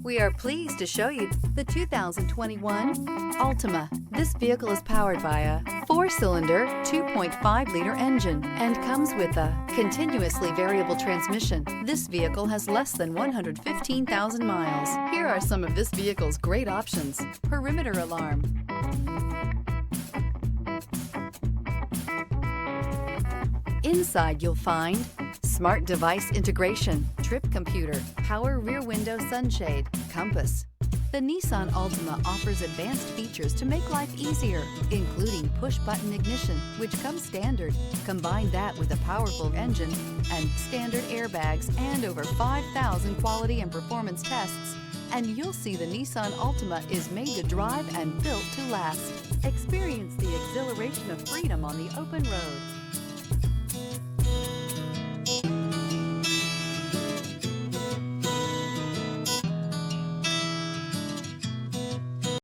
We are pleased to show you the 2021 Altima. This vehicle is powered by a 4-cylinder, 2.5-liter engine and comes with a continuously variable transmission. This vehicle has less than 115,000 miles. Here are some of this vehicle's great options: perimeter alarm, inside you'll find smart device integration, trip computer, power rear window sunshade, compass. The Nissan Altima offers advanced features to make life easier, including push-button ignition, which comes standard. Combine that with a powerful engine and standard airbags and over 5,000 quality and performance tests, and you'll see the Nissan Altima is made to drive and built to last. Experience the exhilaration of freedom on the open road.